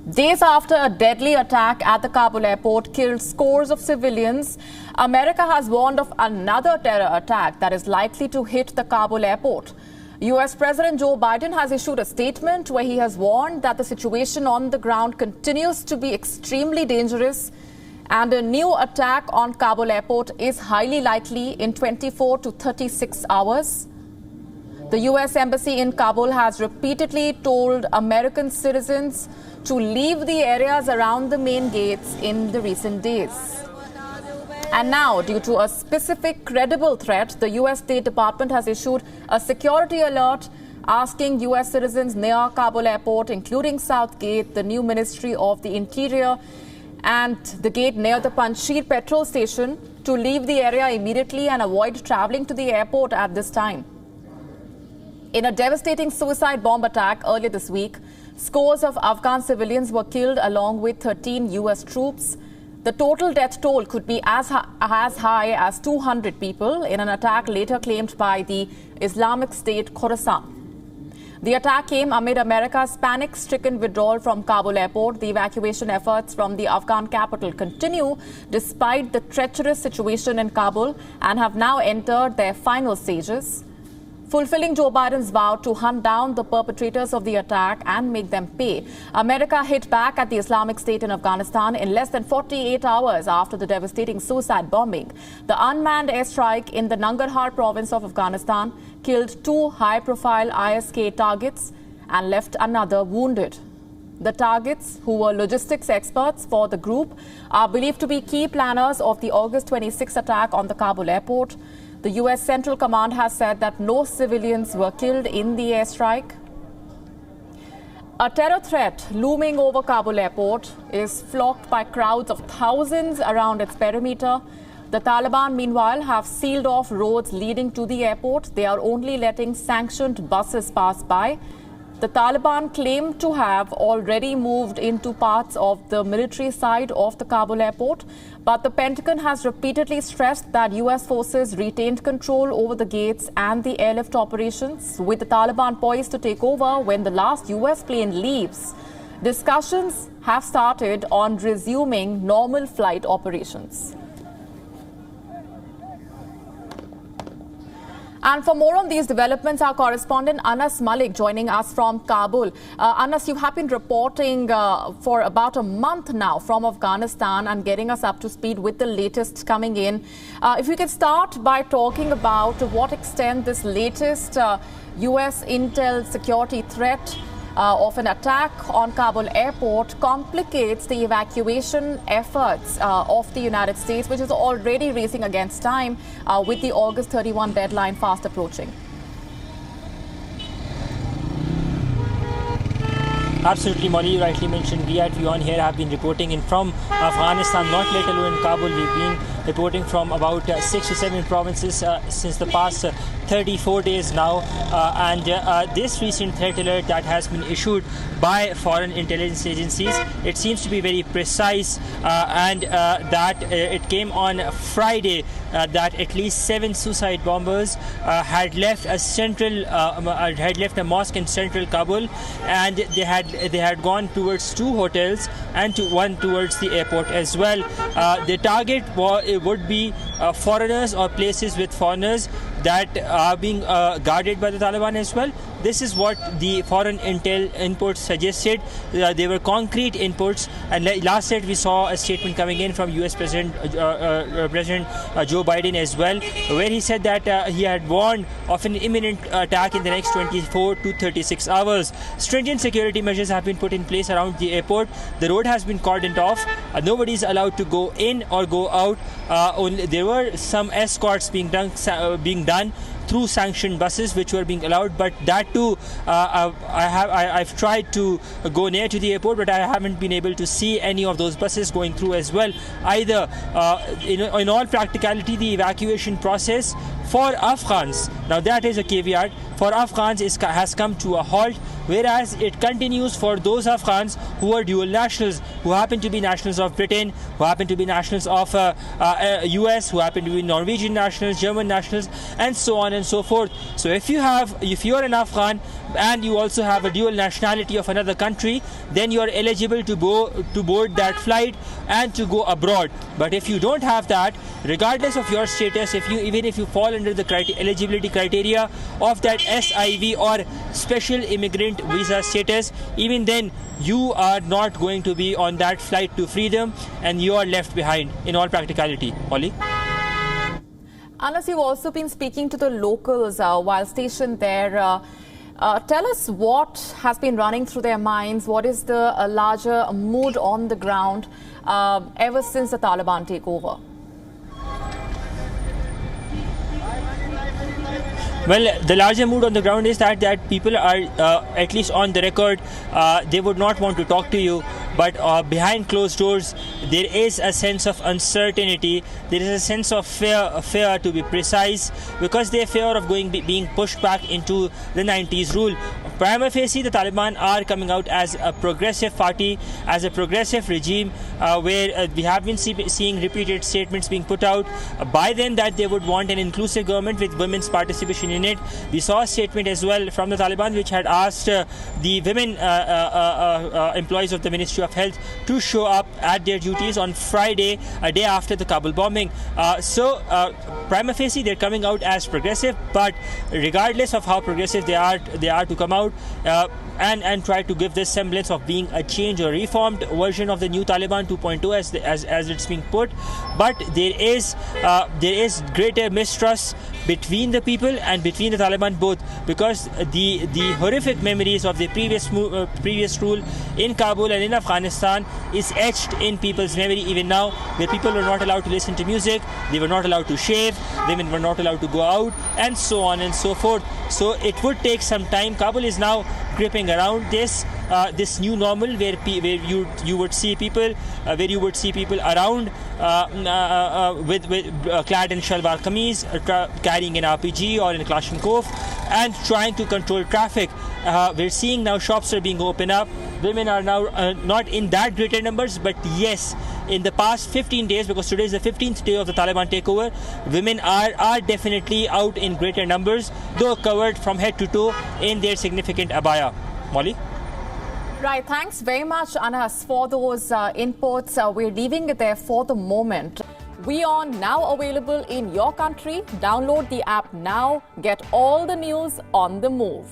Days after a deadly attack at the Kabul airport killed scores of civilians, America has warned of another terror attack that is likely to hit the Kabul airport. US President Joe Biden has issued a statement where he has warned that the situation on the ground continues to be extremely dangerous and a new attack on Kabul airport is highly likely in 24 to 36 hours. The US Embassy in Kabul has repeatedly told American citizens to leave the areas around the main gates in the recent days. And now, due to a specific credible threat, the US State Department has issued a security alert asking US citizens near Kabul airport, including South Gate, the new Ministry of the Interior, and the gate near the Panjshir petrol station to leave the area immediately and avoid traveling to the airport at this time. In a devastating suicide bomb attack earlier this week, scores of Afghan civilians were killed along with 13 US troops. The total death toll could be as high as 200 people in an attack later claimed by the Islamic State Khorasan. The attack came amid America's panic-stricken withdrawal from Kabul airport. The evacuation efforts from the Afghan capital continue despite the treacherous situation in Kabul and have now entered their final stages. Fulfilling Joe Biden's vow to hunt down the perpetrators of the attack and make them pay, America hit back at the Islamic State in Afghanistan in less than 48 hours after the devastating suicide bombing. The unmanned airstrike in the Nangarhar province of Afghanistan killed 2 high-profile ISK targets and left another wounded. The targets, who were logistics experts for the group, are believed to be key planners of the August 26 attack on the Kabul airport. The US Central Command has said that no civilians were killed in the airstrike. A terror threat looming over Kabul airport is flocked by crowds of thousands around its perimeter. The Taliban, meanwhile, have sealed off roads leading to the airport. They are only letting sanctioned buses pass by. The Taliban claim to have already moved into parts of the military side of the Kabul airport, but the Pentagon has repeatedly stressed that US forces retained control over the gates and the airlift operations, with the Taliban poised to take over when the last US plane leaves. Discussions have started on resuming normal flight operations. And for more on these developments, our correspondent Anas Malik joining us from Kabul. Anas, you have been reporting for about a month now from Afghanistan and getting us up to speed with the latest coming in. If we could start by talking about to what extent this latest US intel security threat of an attack on Kabul airport complicates the evacuation efforts of the United States, which is already racing against time with the August 31 deadline fast approaching. Absolutely, Molly, you rightly mentioned. We at WION here have been reporting in from Afghanistan, not let alone Kabul. We've been reporting from about 6 to 7 provinces since the past 34 days now. This recent threat alert that has been issued by foreign intelligence agencies, it seems to be very precise that it came on Friday that at least 7 suicide bombers had left a mosque in central Kabul, and they had gone towards 2 hotels and one towards the airport as well. The target would be foreigners or places with foreigners that are being guarded by the Taliban as well. This is what the foreign intel inputs suggested. They were concrete inputs. And last night we saw a statement coming in from US President Joe Biden as well, where he said that he had warned of an imminent attack in the next 24 to 36 hours. Stringent security measures have been put in place around the airport. The road has been cordoned off. Nobody is allowed to go in or go out. There were some escorts being done through sanctioned buses which were being allowed, but that too I've tried to go near to the airport, but I haven't been able to see any of those buses going through as well either. In all practicality, the evacuation process For Afghans, now that is a caveat, for Afghans has come to a halt, whereas it continues for those Afghans who are dual nationals, who happen to be nationals of Britain, who happen to be nationals of US, who happen to be Norwegian nationals, German nationals, and so on and so forth. So if you are an Afghan and you also have a dual nationality of another country, then you are eligible to board that flight and to go abroad. But if you don't have that, regardless of your status, even if you fall under the eligibility criteria of that SIV or special immigrant visa status, even then you are not going to be on that flight to freedom and you are left behind in all practicality. Ollie? Anas, you've also been speaking to the locals while stationed there. Tell us what has been running through their minds. What is the larger mood on the ground ever since the Taliban takeover? Well, the larger mood on the ground is that people are, at least on the record, they would not want to talk to you. But behind closed doors, there is a sense of uncertainty. There is a sense of fear to be precise, because they fear of being pushed back into the 90s rule. Prima facie, the Taliban are coming out as a progressive party, as a progressive regime, where we have been seeing repeated statements being put out by them that they would want an inclusive government with women's participation in it. We saw a statement as well from the Taliban which had asked the women employees of the Ministry of Health to show up at their duties on Friday, a day after the Kabul bombing. So prima facie, they're coming out as progressive, but regardless of how progressive they are to come out and try to give this semblance of being a change or reformed version of the new Taliban 2.2 as it's being put. But there is greater mistrust between the people and between the Taliban both, because the horrific memories of the previous rule in Kabul and in Afghanistan is etched in people's memory even now, where people were not allowed to listen to music, they were not allowed to shave, women were not allowed to go out, and so on and so forth. So it would take some time. Kabul is now gripping around this new normal where you would see people around with clad in shalwar kameez, carrying an RPG or an Kalashnikov, and trying to control traffic. We're seeing now shops are being opened up. Women are now not in that greater numbers, but yes, in the past 15 days, because today is the 15th day of the Taliban takeover, women are definitely out in greater numbers, though covered from head to toe in their significant abaya. Molly? Right, thanks very much, Anas, for those inputs. We're leaving it there for the moment. WION now available in your country. Download the app now. Get all the news on the move.